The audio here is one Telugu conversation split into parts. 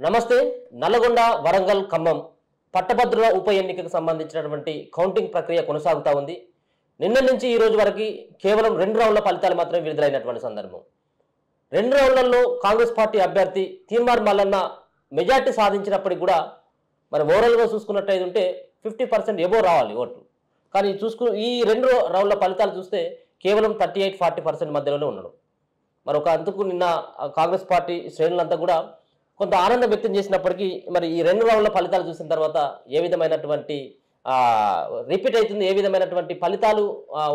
నమస్తే. నల్లగొండ, వరంగల్, ఖమ్మం పట్టభద్రుల ఉప ఎన్నికకు సంబంధించినటువంటి కౌంటింగ్ ప్రక్రియ కొనసాగుతూ ఉంది. నిన్న నుంచి ఈ రోజు వరకు కేవలం 2 రౌండ్ల ఫలితాలు మాత్రమే విడుదలైనటువంటి సందర్భం. 2 రౌండ్లలో కాంగ్రెస్ పార్టీ అభ్యర్థి తీన్మార్ మల్లన్న మెజార్టీ సాధించినప్పటికీ కూడా మరి ఓవరాల్గా చూసుకున్నట్టయితే ఉంటే 50% ఎబో రావాలి ఓట్లు. కానీ ఈ 2 రౌండ్ల ఫలితాలు చూస్తే కేవలం 38-40% మధ్యలోనే ఉన్నాడు. మరొక అంతకు నిన్న కాంగ్రెస్ పార్టీ శ్రేణులంతా కూడా కొంత ఆనందం వ్యక్తం చేసినప్పటికీ మరి ఈ 2 రౌండ్ల ఫలితాలు చూసిన తర్వాత ఏ విధమైనటువంటి రిపీట్ అవుతుంది, ఏ విధమైనటువంటి ఫలితాలు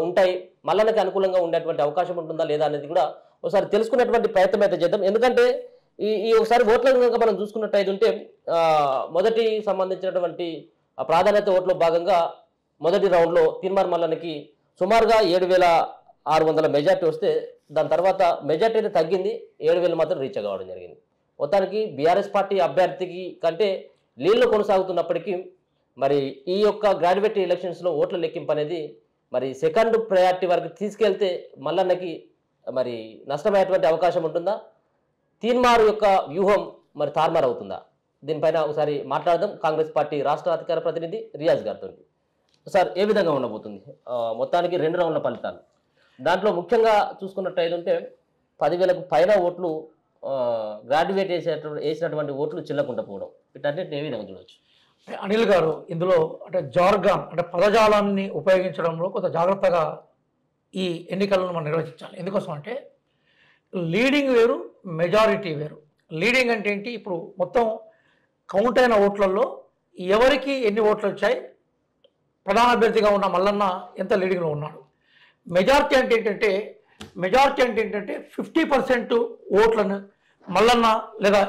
ఉంటాయి, మల్లన్నకి అనుకూలంగా ఉండేటువంటి అవకాశం ఉంటుందా లేదా అనేది కూడా ఒకసారి తెలుసుకునేటువంటి ప్రయత్నం అయితే చేద్దాం. ఎందుకంటే ఈ ఒకసారి ఓట్ల కనుక మనం చూసుకున్నట్టయితే ఉంటే మొదటి సంబంధించినటువంటి ప్రాధాన్యత ఓట్లో భాగంగా మొదటి రౌండ్లో తీన్మార్ మల్లన్నకి సుమారుగా 7,600 మెజార్టీ వస్తే దాని తర్వాత మెజార్టీ అయితే తగ్గింది, 7,000 మాత్రం రీచ్ కావడం జరిగింది. మొత్తానికి బీఆర్ఎస్ పార్టీ అభ్యర్థికి కంటే లీడ్లో కొనసాగుతున్నప్పటికీ మరి ఈ యొక్క గ్రాడ్యుయేట్ ఎలక్షన్స్లో ఓట్ల లెక్కింపు అనేది మరి సెకండ్ ప్రయారిటీ వరకు తీసుకెళ్తే మల్లన్నకి మరి నష్టమయ్యేటువంటి అవకాశం ఉంటుందా, తీన్మార్ యొక్క వ్యూహం మరి తారుమారు అవుతుందా, దీనిపైన ఒకసారి మాట్లాడదాం కాంగ్రెస్ పార్టీ రాష్ట్ర అధికార ప్రతినిధి రియాజ్ గారితో. సార్, ఏ విధంగా ఉండబోతుంది మొత్తానికి 2 రౌండ్ల ఫలితాలు? దాంట్లో ముఖ్యంగా చూసుకున్నట్టయితే 10,000కు పైన ఓట్లు గ్రాడ్యుయేట్ వేసినటువంటి ఓట్లు చిల్లకుండా పోవడం, వీటన్నిటిని ఏ విధంగా చూడవచ్చు? అనిల్ గారు, ఇందులో అంటే జార్గాన్ అంటే పదజాలాన్ని ఉపయోగించడంలో కొంత జాగ్రత్తగా ఈ ఎన్నికలను మనం నిర్వహించాలి. ఎందుకోసం అంటే లీడింగ్ వేరు, మెజారిటీ వేరు. లీడింగ్ అంటే ఏంటి? ఇప్పుడు మొత్తం కౌంట్ అయిన ఓట్లలో ఎవరికి ఎన్ని ఓట్లు వచ్చాయి, ప్రధాన అభ్యర్థిగా ఉన్న మల్లన్న ఎంత లీడింగ్లో ఉన్నాడు. మెజారిటీ అంటే ఏంటంటే 50% ఓట్లను మల్లన్న లేదా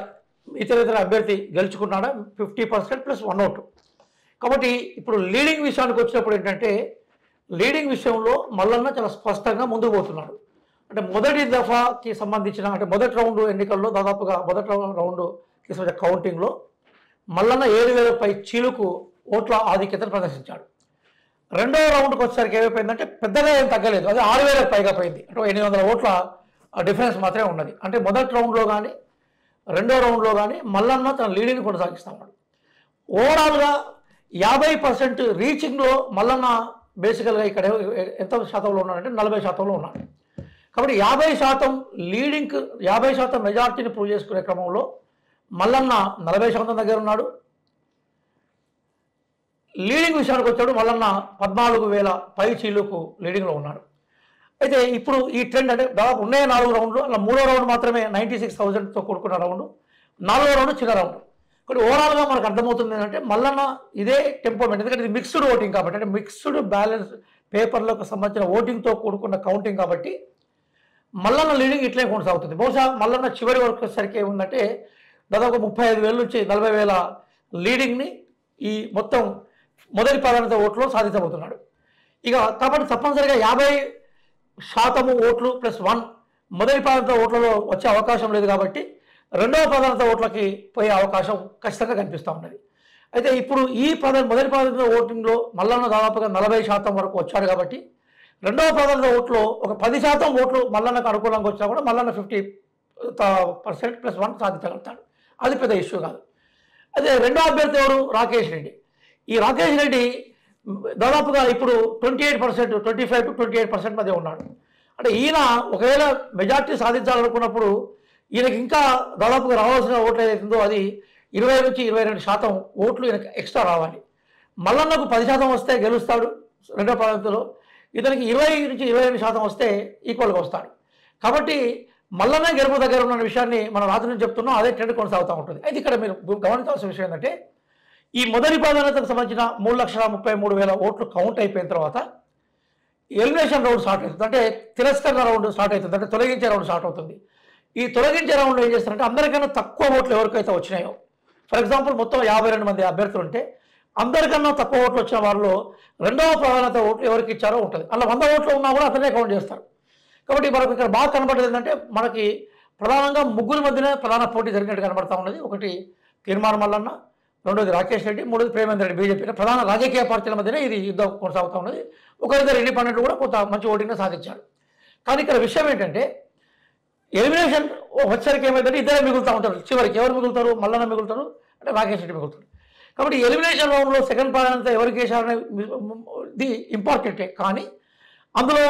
ఇతర అభ్యర్థి గెలుచుకున్నాడా, 50% + 1 ఓటు. కాబట్టి ఇప్పుడు లీడింగ్ విషయానికి వచ్చినప్పుడు ఏంటంటే లీడింగ్ విషయంలో మల్లన్న చాలా స్పష్టంగా ముందుకు పోతున్నాడు. అంటే మొదటి దఫాకి సంబంధించిన అంటే మొదటి రౌండ్ ఎన్నికల్లో దాదాపుగా మొదటి రౌండ్కి సంబంధించిన కౌంటింగ్లో మల్లన్న 7,000 పై చీలుకు ఓట్ల ఆధిక్యతను ప్రదర్శించాడు. రెండవ రౌండ్కి వచ్చేసరికి ఏమైపోయిందంటే పెద్దగా ఏం తగ్గలేదు, అది 6,000 పైగా పోయింది. అంటే 800 ఓట్ల డిఫరెన్స్ మాత్రమే ఉన్నది. అంటే మొదటి రౌండ్లో కానీ రెండో రౌండ్లో కానీ మల్లన్న తన లీడింగ్ కొనసాగిస్తూ ఉన్నాడు. ఓవరాల్గా 50% రీచింగ్లో మల్లన్న బేసికల్గా ఇక్కడ ఎంత శాతంలో ఉన్నాడంటే 40%లో ఉన్నాడు. కాబట్టి 50% లీడింగ్ 50% మెజార్టీని ప్రూవ్ చేసుకునే క్రమంలో మల్లన్న 40% దగ్గర ఉన్నాడు. లీడింగ్ విషయానికి వచ్చాడు మల్లన్న 14,000 పై చీలుకు లీడింగ్లో ఉన్నాడు. అయితే ఇప్పుడు ఈ ట్రెండ్ అంటే దాదాపు ఉన్నాయి 4 రౌండ్లు, అలా 3వ రౌండ్ మాత్రమే 96,000తో కూడుకున్న రౌండ్, 4వ రౌండ్ చిన్న రౌండ్. కానీ ఓవరాల్గా మనకు అర్థమవుతుంది ఏంటంటే మల్లన్న ఇదే టెంపోమెంట్, ఎందుకంటే ఇది మిక్స్డ్ ఓటింగ్ కాబట్టి, అంటే మిక్స్డ్ బ్యాలెన్స్ పేపర్లకు సంబంధించిన ఓటింగ్తో కూడుకున్న కౌంటింగ్ కాబట్టి మల్లన్న లీడింగ్ ఇట్లే కొనసాగుతుంది. బహుశా మల్లన్న చివరి వరకు వచ్చేసరికి ఏముందంటే దాదాపు 35,000 నుంచి 40,000 లీడింగ్ని ఈ మొత్తం మొదటి ప్రాధాన్యత ఓట్లో సాధించబోతున్నాడు. ఇక కాబట్టి తప్పనిసరిగా 50% ఓట్లు +1 మొదటి ప్రాధాన్యత ఓట్లలో వచ్చే అవకాశం లేదు కాబట్టి రెండవ ప్రాధాన్యత ఓట్లకి పోయే అవకాశం ఖచ్చితంగా కనిపిస్తూ ఉన్నది. అయితే ఇప్పుడు ఈ మొదటి ప్రాధాన్యత ఓటింగ్లో మల్లన్న దాదాపుగా 40% వరకు వచ్చాడు కాబట్టి రెండవ ప్రాధాన్యత ఓట్లో ఒక 10% ఓట్లు మల్లన్నకు అనుకూలంగా వచ్చినా కూడా మల్లన్న 50% +1 సాధించగలుగుతాడు. అది పెద్ద ఇష్యూ కాదు. అదే రెండో అభ్యర్థి ఎవరు? రాకేష్ రెడ్డి. ఈ రాకేష్ రెడ్డి దాదాపుగా ఇప్పుడు 25% to 28% మధ్య ఉన్నాడు. అంటే ఈయన ఒకవేళ మెజార్టీ సాధించాలనుకున్నప్పుడు ఈయనకి ఇంకా దాదాపుగా రావాల్సిన ఓట్లు ఏదైతుందో అది 20 నుంచి 22% ఓట్లు ఈయనకి ఎక్స్ట్రా రావాలి. మల్లన్నకు 10% వస్తే గెలుస్తాడు రెండో ప్రాంతంలో, ఇతనికి 20 నుంచి 22% వస్తే ఈక్వల్గా వస్తాడు. కాబట్టి మల్లన్న గెలుపు దగ్గర ఉన్న విషయాన్ని మనం రాత్రి నుంచి చెప్తున్నాం, అదే ట్రెండ్ కొనసాగుతూ ఉంటుంది. అయితే ఇక్కడ మీరు గమనించాల్సిన విషయం ఏంటంటే ఈ మొదటి ప్రాధాన్యతకు సంబంధించిన 3,33,000 ఓట్లు కౌంట్ అయిపోయిన తర్వాత ఎలిమినేషన్ రౌండ్ స్టార్ట్ అవుతుంది. అంటే తిరస్కరణ రౌండ్ స్టార్ట్ అవుతుంది, అంటే తొలగించే రౌండ్ స్టార్ట్ అవుతుంది. ఈ తొలగించే రౌండ్లో ఏం చేస్తారంటే అందరికన్నా తక్కువ ఓట్లు ఎవరికైతే వచ్చినాయో, ఫర్ ఎగ్జాంపుల్ మొత్తం 52 మంది అభ్యర్థులు ఉంటే అందరికన్నా తక్కువ ఓట్లు వచ్చిన వారిలో రెండవ ప్రాధాన్యత ఓట్లు ఎవరికి ఇచ్చారో ఉంటుంది. అలా 100 ఓట్లు ఉన్నా కూడా అతనే కౌంట్ చేస్తారు. కాబట్టి మనకు ఇక్కడ బాగా కనబడేది ఏంటంటే మనకి ప్రధానంగా ముగ్గురు మధ్యనే ప్రధాన పోటీ జరిగినట్టు కనబడతా ఉన్నది. ఒకటి తీన్మార్ మల్లన్న, రెండోది రాకేష్ రెడ్డి, మూడోది ప్రేమేందర్ రెడ్డి బీజేపీ. ప్రధాన రాజకీయ పార్టీల మధ్యనే ఇది యుద్ధం కొనసాగుతూ ఉన్నది. ఒకరిద్దరు ఇండిపెండెంట్ కూడా కొంత మంచి ఓటింగ్ సాధించాడు. కానీ ఇక్కడ విషయం ఏంటంటే ఎలిమినేషన్ వచ్చరికి ఏమైందంటే ఇద్దరే మిగులుతూ ఉంటారు. చివరికి ఎవరు మిగులుతారు? మల్లన్న మిగులుతారు, అంటే రాకేష్ రెడ్డి మిగులుతారు. కాబట్టి ఎలిమినేషన్ రౌండ్లో సెకండ్ ప్రాధాన్యత ఎవరికి వేసారనేది ఇంపార్టెంటే. కానీ అందులో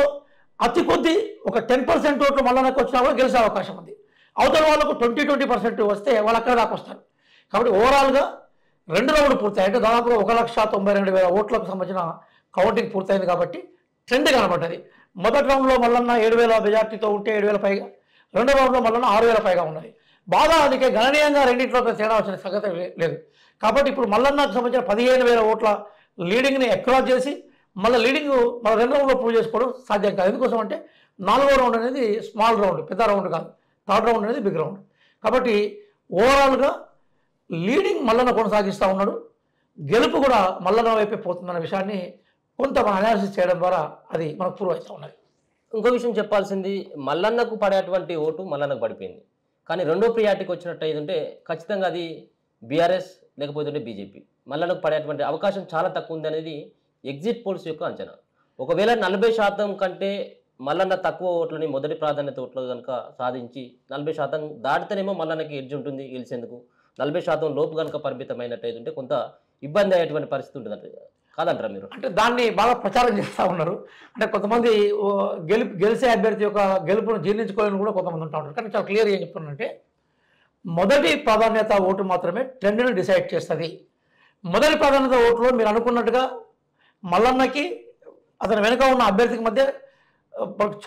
అతి కొద్ది ఒక 10% ఓట్లు మల్లన్నకు వచ్చినా కూడా గెలిచే అవకాశం ఉంది. అవతల వాళ్ళకు 20% వస్తే వాళ్ళు అక్కడ దాకా వస్తారు. కాబట్టి ఓవరాల్గా 2 రౌండ్లు పూర్తయి, అంటే దాదాపుగా 1,92,000 ఓట్లకు సంబంధించిన కౌంటింగ్ పూర్తయింది. కాబట్టి ట్రెండ్ కనబడ్డది. మొదటి రౌండ్లో మల్లన్న 7,000 మెజార్టీతో ఉంటే 7,000 పైగా, రెండో రౌండ్లో మల్లన్న 6,000 పైగా ఉన్నది. బాగా అందుకే గణనీయంగా రెండింటిలో తేడా వచ్చిన సంగతి లేదు. కాబట్టి ఇప్పుడు మల్లన్నకు సంబంధించిన 15,000 ఓట్ల లీడింగ్ని ఎక్రాస్ చేసి మళ్ళీ లీడింగ్ మన 2 రౌండ్లో ప్రూవ్ చేసుకోవడం సాధ్యం కాదు. ఎందుకోసం అంటే 4వ రౌండ్ అనేది స్మాల్ రౌండ్, పెద్ద రౌండ్ కాదు. 3rd రౌండ్ అనేది బిగ్ రౌండ్. కాబట్టి ఓవరాల్గా లీడింగ్ మల్లన్న కొనసాగిస్తూ ఉన్నాడు. గెలుపు కూడా మల్లన్న వైపే పోతుందన్న విషయాన్ని కొంత మనం అనాలిసిస్ చేయడం ద్వారా అది మనకు ప్రూవ్ అవుతూ ఉన్నది. ఇంకో విషయం చెప్పాల్సింది, మల్లన్నకు పడేటువంటి ఓటు మల్లన్నకు పడిపోయింది. కానీ రెండో ప్రియారిటీకి వచ్చినట్టు అయిందంటే ఖచ్చితంగా అది బీఆర్ఎస్ లేకపోతే బీజేపీ. మల్లన్నకు పడేటువంటి అవకాశం చాలా తక్కువ ఉంది అనేది ఎగ్జిట్ పోల్స్ యొక్క అంచనా. ఒకవేళ 40% కంటే మల్లన్న తక్కువ ఓట్లని మొదటి ప్రాధాన్యత ఓట్లు కనుక సాధించి 40% దాటితేనేమో మల్లన్నకి ఎడ్జ్ ఉంటుంది గెలిచేందుకు. 40% లోపు కనుక పరిమితమైనట్టయితే కొంత ఇబ్బంది అయ్యేటువంటి పరిస్థితి ఉంటుంది కాదంటారా మీరు? అంటే దాన్ని బాగా ప్రచారం చేస్తూ ఉన్నారు. అంటే కొంతమంది గెలిచే అభ్యర్థి యొక్క గెలుపును జీర్ణించుకోవాలని కూడా కొంతమంది ఉంటా ఉంటారు. కానీ చాలా క్లియర్ ఏం చెప్తున్నారంటే మొదటి ప్రాధాన్యత ఓటు మాత్రమే ట్రెండ్ని డిసైడ్ చేస్తుంది. మొదటి ప్రాధాన్యత ఓటులో మీరు అనుకున్నట్టుగా మల్లన్నకి అతని వెనుక ఉన్న అభ్యర్థికి మధ్య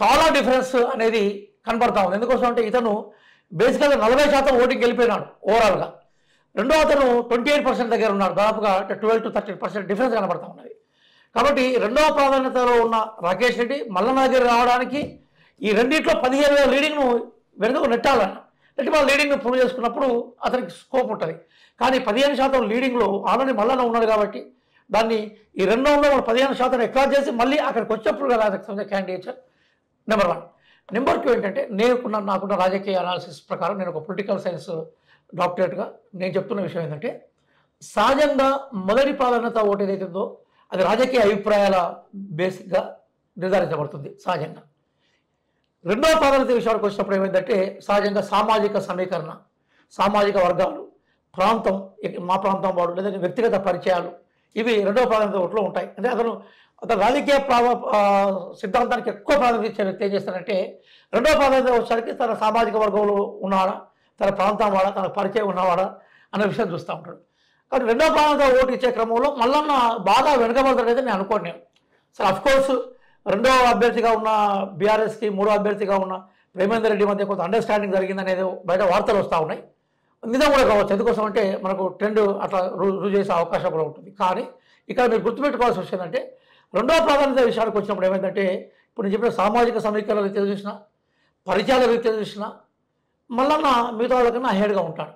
చాలా డిఫరెన్స్ అనేది కనపడతా ఉంది. ఎందుకోసం అంటే ఇతను బేసికల్గా 40% ఓటింగ్ గెలిపోయినాడు ఓవరాల్గా. రెండో అతను 28% దగ్గర ఉన్నాడు. దాదాపుగా 12 to 13% డిఫరెన్స్ కనబడతా ఉన్నది. కాబట్టి రెండవ ప్రాధాన్యతలో ఉన్న రాకేష్ రెడ్డి మల్లన్న దగ్గర రావడానికి ఈ రెండింటిలో 15,000 లీడింగ్ను వెనుకకు నెట్టాలన్న నెట్టి వాళ్ళ లీడింగ్ను ప్రూవ్ చేసుకున్నప్పుడు అతనికి స్కోప్ ఉంటుంది. కానీ 15% లీడింగ్లో ఆల్రెడీ మల్లన్న ఉన్నాడు. కాబట్టి దాన్ని ఈ 2 రౌండ్లో వాళ్ళు 15% ఎక్కువ చేసి మళ్ళీ అక్కడికి వచ్చేప్పుడు కదా క్యాండిడేట్ నెంబర్ 1. నెంబర్ 2 ఏంటంటే నాకున్న రాజకీయ అనాలిసిస్ ప్రకారం నేను ఒక పొలిటికల్ సైన్స్ డాక్టరేట్గా నేను చెప్తున్న విషయం ఏంటంటే సహజంగా మొదటి ప్రాధాన్యత ఓటు ఏదైతుందో అది రాజకీయ అభిప్రాయాల బేసిక్గా నిర్ధారించబడుతుంది సహజంగా. రెండవ ప్రాధాన్యత విషయానికి వచ్చినప్పుడు ఏమైందంటే సహజంగా సామాజిక సమీకరణ, సామాజిక వర్గాలు, ప్రాంతం, మా ప్రాంతం వాడు లేదా వ్యక్తిగత పరిచయాలు, ఇవి రెండవ ప్రాధాన్యత ఓట్లో ఉంటాయి. అంటే అతను రాజకీయ సిద్ధాంతానికి ఎక్కువ ప్రాధాన్యత ఇచ్చే వ్యక్తి ఏం చేస్తాడంటే రెండవ ప్రాధాన్యత వచ్చేసరికి తన సామాజిక వర్గంలో ఉన్నవాడా, తన ప్రాంతం వాడా, తన పరిచయం ఉన్నవాడా అనే విషయం చూస్తూ ఉంటాడు. కాబట్టి రెండవ ప్రాధాన్యత ఓటు ఇచ్చే క్రమంలో మల్లన్న బాగా వెనుకబడతాడైతే నేను అనుకోను. నేను సరే అఫ్కోర్స్ రెండవ అభ్యర్థిగా ఉన్న బీఆర్ఎస్కి మూడో అభ్యర్థిగా ఉన్న ప్రేమేందర్ రెడ్డి మధ్య కొంత అండర్స్టాండింగ్ జరిగిందనేది బయట వార్తలు వస్తూ ఉన్నాయి. నిజం కూడా కావచ్చు. ఎందుకోసం అంటే మనకు ట్రెండ్ అట్లా రుజువు చేసే అవకాశం కూడా ఉంటుంది. కానీ ఇక్కడ మీరు గుర్తుపెట్టుకోవాల్సిన విషయం ఏంటంటే రెండవ ప్రాధాన్యత విషయానికి వచ్చినప్పుడు ఏమైందంటే ఇప్పుడు నేను చెప్పిన సామాజిక సమీకరణ రీత్యా చూసినా, పరిచయాల రీత్యా చూసినా మల్లన్న మిగతా వాళ్ళకన్నా అహేడ్గా ఉంటాడు.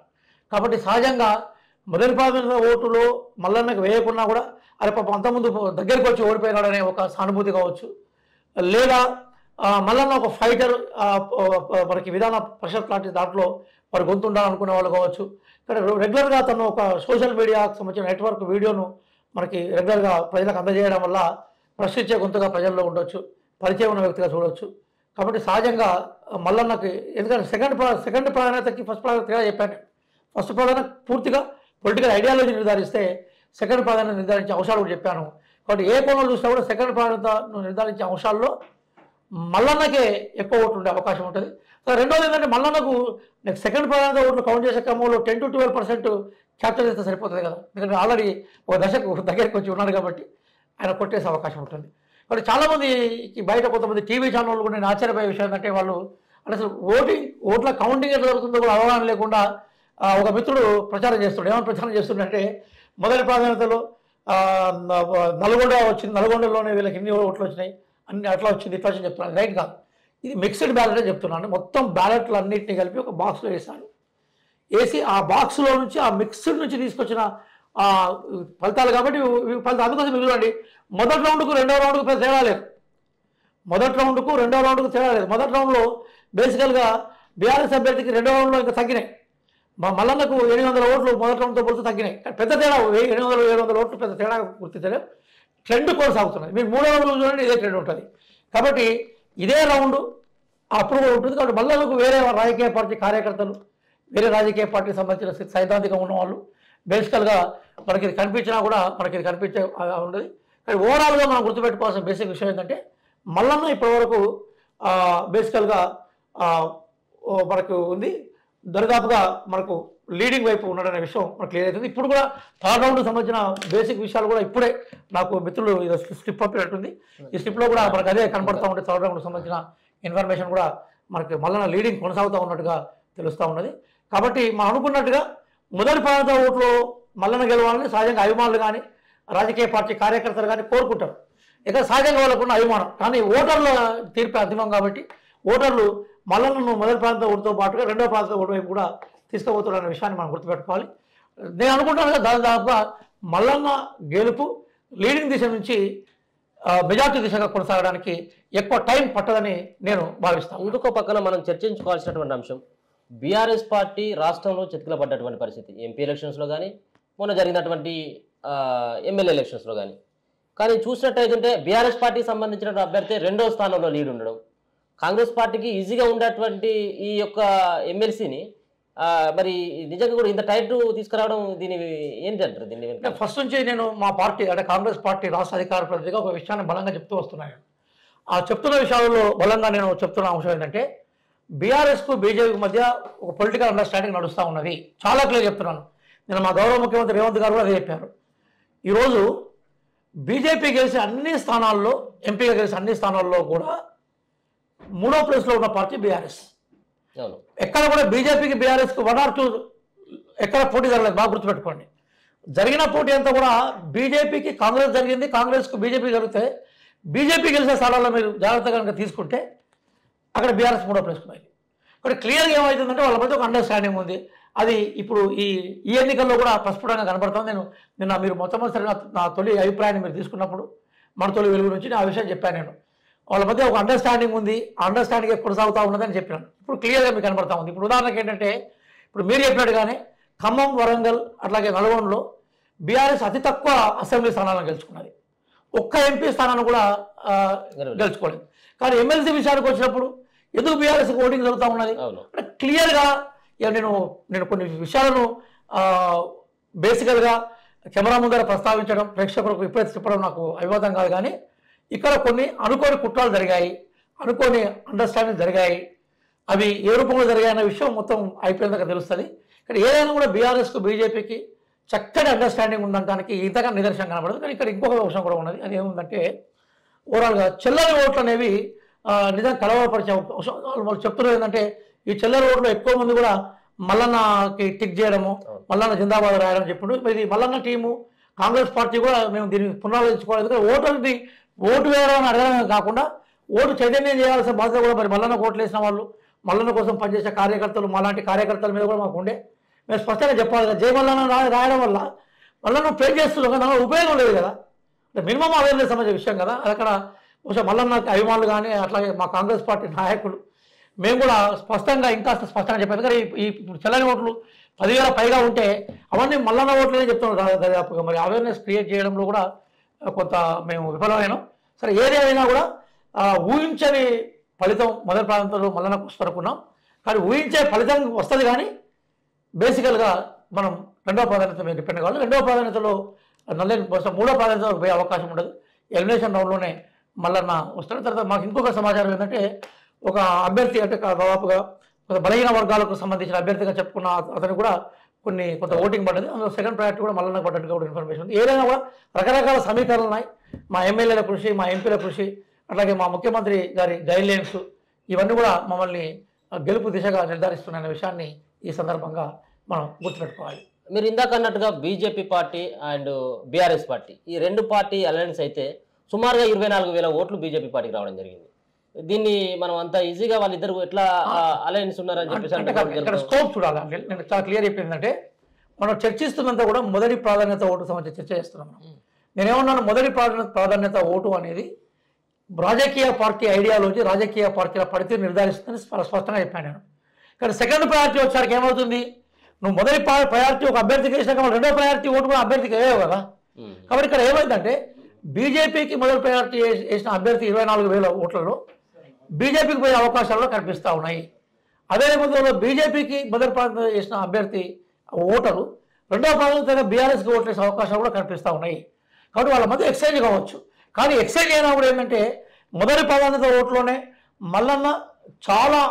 కాబట్టి సహజంగా మొదటి ప్రాధాన్యత ఓటులో మల్లన్నకు వేయకున్నా కూడా అరే పాప అంతకుముందు దగ్గరికి వచ్చి ఓడిపోయినాడనే ఒక సానుభూతి కావచ్చు, లేదా మల్లన్న ఒక ఫైటర్ మనకి విధాన పరిషత్ లాంటి దాంట్లో వారు గొంతు ఉండాలనుకునే వాళ్ళు కావచ్చు. ఇక్కడ రెగ్యులర్గా తను ఒక సోషల్ మీడియాకు సంబంధించిన నెట్వర్క్ వీడియోను మనకి రెగ్యులర్గా ప్రజలకు అందజేయడం వల్ల ప్రశ్నించే గొంతుగా ప్రజల్లో ఉండొచ్చు, పరిచయం ఉన్న వ్యక్తిగా చూడవచ్చు. కాబట్టి సహజంగా మల్లన్నకి ఎందుకంటే సెకండ్ ప్రాధాన్యతకి ఫస్ట్ ప్రాధాన్యతగా చెప్పాను. ఫస్ట్ ప్రాధాన్యత పూర్తిగా పొలిటికల్ ఐడియాలజీ నిర్ధారిస్తే సెకండ్ ప్రాధాన్యత నిర్ధారించే అంశాలు కూడా చెప్పాను. కాబట్టి ఏ కోణంలో చూసినా కూడా సెకండ్ ప్రాధాన్యతను నిర్ధారించే అంశాల్లో మల్లన్నకే ఎక్కువ ఓట్లు ఉండే అవకాశం ఉంటుంది. రెండోది ఏంటంటే మల్లన్నకు నెక్స్ట్ సెకండ్ ప్రాధాన్యత ఓట్లు కౌంట్ చేసే క్రమంలో 10 to 12% క్యాప్చర్ చేస్తే సరిపోతుంది కదా. ఎందుకంటే ఆల్రెడీ ఒక దశకు దగ్గరికి వచ్చి ఉన్నాడు కాబట్టి ఆయన కొట్టేసే అవకాశం ఉంటుంది. కాబట్టి చాలామందికి బయట కొంతమంది టీవీ ఛానళ్ళు కూడా నేను ఆశ్చర్యపోయే విషయం ఏంటంటే వాళ్ళు అంటే అసలు ఓట్ల కౌంటింగ్ ఎట్లా జరుగుతుందో కూడా అవగాహన లేకుండా ఒక మిత్రుడు ప్రచారం చేస్తున్నాడు. ఏమైనా ప్రచారం చేస్తుందంటే మొదటి ప్రాధాన్యతలో నల్గొండ వచ్చింది, నల్గొండలోనే వీళ్ళకి ఎన్ని ఓట్లు వచ్చినాయి, అన్ని అట్లా వచ్చింది ఇట్లా వచ్చింది చెప్తున్నాను. రైట్ కాదు, ఇది మిక్స్డ్ బ్యాలెట్ అని చెప్తున్నాను. మొత్తం బ్యాలెట్లు అన్నింటినీ కలిపి ఒక బాక్స్లో వేశాను. వేసి ఆ బాక్స్లో నుంచి ఆ మిక్స్డ్ నుంచి తీసుకొచ్చిన ఫలితాలు కాబట్టి ఫలితాలు అందుకోసం మీరు చూడండి మొదటి రౌండ్కు రెండవ రౌండ్కు పెద్ద తేడా లేదు. మొదటి రౌండ్కు రెండవ రౌండ్కు తేడా లేదు. మొదటి రౌండ్లో బేసికల్గా బీఆర్ఎస్ అభ్యర్థికి రెండవ రౌండ్లో ఇంకా తగ్గినాయి. మల్లన్నకు 700 ఓట్లు మొదటి రౌండ్తో పోలిస్తే తగ్గినాయి. పెద్ద తేడా 700 ఓట్లు పెద్ద తేడా గుర్తించలేదు. ట్రెండ్ కొనసాగుతున్నది. మీరు మూడో రౌండ్లో చూడండి ఇదే ట్రెండ్ ఉంటుంది. కాబట్టి ఇదే రౌండ్ అప్రూవల్ ఉంటుంది. కాబట్టి మల్లన్నకు వేరే రాజకీయ పార్టీ కార్యకర్తలు, వేరే రాజకీయ పార్టీకి సంబంధించిన సైద్ధాంతికంగా ఉన్నవాళ్ళు బేసికల్గా మనకి ఇది కనిపించినా కూడా మనకి ఇది కనిపించే ఉండదు. కానీ ఓవరాల్గా మనం గుర్తుపెట్టుకోవాల్సిన బేసిక్ విషయం ఏంటంటే మల్లన్న ఇప్పటివరకు బేసికల్గా మనకు ఉంది, దరిదాపుగా మనకు లీడింగ్ వైపు ఉన్నాడనే విషయం మనకు క్లియర్ అవుతుంది. ఇప్పుడు కూడా థర్డ్ రౌండ్కి సంబంధించిన బేసిక్ విషయాలు కూడా ఇప్పుడే నాకు మిత్రులు ఇది స్లిప్ పంపినట్టుంది. ఈ స్లిప్లో కూడా మనకు అదే కనబడుతూ ఉంటే థర్డ్ రౌండ్కి సంబంధించిన ఇన్ఫర్మేషన్ కూడా మనకి మల్లన్న లీడింగ్ కొనసాగుతూ ఉన్నట్టుగా తెలుస్తూ ఉన్నది. కాబట్టి మనం అనుకున్నట్టుగా మొదటి ప్రాంత ఓట్లు మల్లన్న గెలవాలని సహజంగా అభిమానులు కానీ రాజకీయ పార్టీ కార్యకర్తలు కానీ కోరుకుంటారు. ఇక సహజంగా వాళ్ళకున్న అభిమానం, కానీ ఓటర్ల తీర్పు అంతిమం కాబట్టి ఓటర్లు మల్లన్నను మొదటి ప్రాంత ఓటుతో పాటుగా రెండో ప్రాంత ఓటు వైపు కూడా తీసుకుపోతున్న విషయాన్ని మనం గుర్తుపెట్టుకోవాలి. నేను అనుకుంటాను దాదాపుగా మల్లన్న గెలుపు లీడింగ్ దిశ నుంచి మెజార్టీ దిశగా కొనసాగడానికి ఎక్కువ టైం పట్టదని నేను భావిస్తాను. ఇంకొక పక్కన మనం చర్చించుకోవాల్సినటువంటి అంశం, బీఆర్ఎస్ పార్టీ రాష్ట్రంలో చితికిల పడ్డటువంటి పరిస్థితి ఎంపీ ఎలక్షన్స్లో కానీ మొన్న జరిగినటువంటి ఎమ్మెల్యే ఎలక్షన్స్లో కానీ చూసినట్టయితే బీఆర్ఎస్ పార్టీకి సంబంధించిన అభ్యర్థి రెండో స్థానంలో లీడ్ ఉండడం, కాంగ్రెస్ పార్టీకి ఈజీగా ఉన్నటువంటి ఈ యొక్క ఎమ్మెల్సీని మరి నిజంగా కూడా ఇంత టైట్ తీసుకురావడం దీని ఏంటి అంటారు? దీన్ని ఫస్ట్ నుంచి నేను మా పార్టీ అంటే కాంగ్రెస్ పార్టీ రాష్ట్ర అధికార ప్రతినిధిగా ఒక విషయాన్ని బలంగా చెప్తూ వస్తున్నాను. ఆ చెప్తున్న విషయాల్లో బలంగా నేను చెప్తున్న అంశం ఏంటంటే బీఆర్ఎస్కు బీజేపీకి మధ్య ఒక పొలిటికల్ అండర్స్టాండింగ్ నడుస్తూ ఉన్నది. చాలా క్లియర్ చెప్తున్నాను. నేను మా గౌరవ ముఖ్యమంత్రి రేవంత్ గారు కూడా అదే చెప్పారు. ఈరోజు బీజేపీ గెలిచిన అన్ని స్థానాల్లో, ఎంపీగా గెలిచిన అన్ని స్థానాల్లో కూడా మూడో ప్లేస్లో ఉన్న పార్టీ బీఆర్ఎస్. ఎక్కడ కూడా బీజేపీకి బీఆర్ఎస్కి 1 or 2 ఎక్కడ పోటీ జరగలేదు. బాగా గుర్తుపెట్టుకోండి. జరిగిన పోటీ అంతా కూడా బీజేపీకి కాంగ్రెస్ జరిగింది, కాంగ్రెస్కు బీజేపీ జరిగితే బీజేపీ గెలిచిన స్థానాల్లో మీరు జాగ్రత్తగా కనుక తీసుకుంటే అక్కడ బీఆర్ఎస్ మూడో ప్లేస్కి పోయింది. ఇక్కడ క్లియర్గా ఏమవుతుందంటే వాళ్ళ మధ్య ఒక అండర్స్టాండింగ్ ఉంది. అది ఇప్పుడు ఈ ఎన్నికల్లో కూడా ప్రస్ఫుటంగా కనబడుతుంది. నిన్న మీరు మొట్టమొదటిసారి నా తొలి అభిప్రాయాన్ని మీరు తీసుకున్నప్పుడు మన తొలి వెలుగు నుంచి ఆ విషయం చెప్పాను. నేను వాళ్ళ మధ్య ఒక అండర్స్టాండింగ్ ఉంది, ఆ అండర్స్టాండింగ్ కొనసాగుతూ ఉన్నదని చెప్పాను. ఇప్పుడు క్లియర్గా మీకు కనబడతా ఉంది. ఇప్పుడు ఉదాహరణకి ఏంటంటే ఇప్పుడు మీరు చెప్పినట్టుగానే ఖమ్మం, వరంగల్ అట్లాగే నల్గొండలో బీఆర్ఎస్ అతి తక్కువ అసెంబ్లీ స్థానాలను గెలుచుకున్నది. ఒక్క ఎంపీ స్థానాన్ని కూడా గెలుచుకోలేదు. కానీ ఎమ్మెల్సీ విషయానికి వచ్చినప్పుడు ఎందుకు బీఆర్ఎస్ ఓటింగ్ జరుగుతూ ఉన్నది అంటే క్లియర్గా నేను కొన్ని విషయాలను బేసికల్గా కెమెరా ముందర ప్రస్తావించడం, ప్రేక్షకులకు ఇప్పుడైతే చెప్పడం నాకు అభివాదం కాదు. కానీ ఇక్కడ కొన్ని అనుకోని కుట్రాలు జరిగాయి, అనుకోని అండర్స్టాండింగ్ జరిగాయి. అవి ఏ రూపంలో జరిగాయన్న విషయం మొత్తం అయిపోయిందాక తెలుస్తుంది. కానీ ఏదైనా కూడా బీఆర్ఎస్కు బీజేపీకి చక్కటి అండర్స్టాండింగ్ ఉందనడానికి ఇంతగా నిదర్శనం కనబడదు. కానీ ఇక్కడ ఇంకొక విషయం కూడా ఉన్నది. అది ఏముందంటే ఓవరాల్గా చెల్లరి ఓట్లు అనేవి నిజంగా కలవరపరిచే అవసరం. వాళ్ళు చెప్తున్నారు ఏంటంటే ఈ చిల్లర ఓట్లు ఎక్కువ మంది కూడా మల్లన్నకి టిక్ చేయడము, మల్లన్న జిందాబాద్ రాయడం చెప్పుడు. ఇది మల్లన్న టీము కాంగ్రెస్ పార్టీ కూడా మేము దీన్ని పునరాలోచించుకోవాలి. ఎందుకంటే ఓటర్ని ఓటు వేయడం అని అడగడమే కాకుండా ఓటు చైతన్యం చేయాల్సిన బాధ్యత కూడా మరి మల్లన్న ఓట్లు వేసిన వాళ్ళు, మల్లన్న కోసం పనిచేసే కార్యకర్తలు, మాలాంటి కార్యకర్తల మీద కూడా మాకు ఉండే. మేము స్పష్టంగా చెప్పాలి కదా, జై మల్లన్న రాయడం వల్ల మల్లన్న ప్రే చేస్తున్నాం కదా, దానివల్ల ఉపయోగం లేదు కదా. మినిమం అవేర్నెస్ సంబంధించిన విషయం కదా. అది అక్కడ బహుశా మల్లన్న అభిమానులు కానీ అట్లాగే మా కాంగ్రెస్ పార్టీ నాయకులు మేము కూడా స్పష్టంగా ఇంకా స్పష్టంగా చెప్పాను. కానీ ఇప్పుడు చెల్లని ఓట్లు 10,000 పైగా ఉంటే అవన్నీ మల్లన్న ఓట్లనే చెప్తున్నాం దాదాపుగా. మరి అవేర్నెస్ క్రియేట్ చేయడంలో కూడా కొంత మేము విఫలమైనాం. సరే ఏది అయినా కూడా ఊహించని ఫలితం మొదటి ప్రాంతంలో మల్లన్నకు వస్తారనుకున్నాం. కానీ ఊహించే ఫలితం వస్తుంది. కానీ బేసికల్గా మనం రెండవ ప్రాధాన్యత మీద డిపెండ్ కావాలి. రెండవ ప్రాధాన్యతలో నల్లని మూడో ప్రాధాన్యతలో పోయే అవకాశం ఉండదు. ఎలిమినేషన్ రౌండ్లోనే మల్లన్న వస్తాడు. తర్వాత మాకు ఇంకొక సమాచారం ఏంటంటే ఒక అభ్యర్థి అంటే దాదాపుగా కొంత బలహీన వర్గాలకు సంబంధించిన అభ్యర్థిగా చెప్పుకున్న అతను కూడా కొంత ఓటింగ్ పడ్డది. అందులో సెకండ్ ప్రయారిటీ కూడా మల్లన్న పడ్డట్టుగా కూడా ఇన్ఫర్మేషన్ ఉంది. ఏదైనా కూడా రకరకాల సమీకరణలు ఉన్నాయి. మా ఎమ్మెల్యేల కృషి, మా ఎంపీల కృషి, అట్లాగే మా ముఖ్యమంత్రి గారి గైడ్లైన్స్ ఇవన్నీ కూడా మమ్మల్ని గెలుపు దిశగా నిర్ధారిస్తున్న విషయాన్ని ఈ సందర్భంగా మనం గుర్తుపెట్టుకోవాలి. మీరు ఇందాక అన్నట్టుగా BJP party and BRS party ఈ రెండు పార్టీ అలయన్స్ అయితే సుమారుగా 24,000 ఓట్లు బీజేపీ పార్టీకి రావడం జరిగింది. దీన్ని మనం అంత ఈజీగా వాళ్ళిద్దరు ఎట్లా అలయన్స్ ఉన్నారని చెప్పేసి స్కోప్ చూడాలి. నేను చాలా క్లియర్ చెప్పిందంటే మనం చర్చిస్తున్నంత కూడా మొదటి ప్రాధాన్యత ఓటు సంబంధించి చర్చ చేస్తున్నాం. నేనేమన్నాను, మొదటి ప్రాధాన్యత ఓటు అనేది రాజకీయ పార్టీ ఐడియాలజీ, రాజకీయ పార్టీల పడితే నిర్ధారిస్తుందని స్పష్టంగా చెప్పాను నేను. కానీ సెకండ్ ప్రయారిటీ వచ్చేసరికి ఏమవుతుంది, నువ్వు మొదటి ప్రయారిటీ ఒక అభ్యర్థికి వేసినాక రెండో ప్రయారిటీ ఓటు కూడా అభ్యర్థికి వేయవు కదా. కాబట్టి ఇక్కడ ఏమైందంటే బీజేపీకి మొదటి ప్రయారిటీ వేసిన అభ్యర్థి 24,000 ఓట్లలో బీజేపీకి పోయే అవకాశాలు కూడా కనిపిస్తూ ఉన్నాయి. అదే నేపథ్యంలో బీజేపీకి మొదటి ప్రాంతంలో చేసిన అభ్యర్థి ఓటరు రెండవ ప్రాంతంలో బీఆర్ఎస్కి ఓట్లు వేసే అవకాశాలు కూడా కనిపిస్తూ ఉన్నాయి. కాబట్టి వాళ్ళ మధ్య ఎక్స్చేంజ్ కావచ్చు. కానీ ఎక్స్చేంజ్ అయినా కూడా ఏంటంటే మొదటి ప్రాధాన్యత ఓట్లోనే మల్లన్న చాలా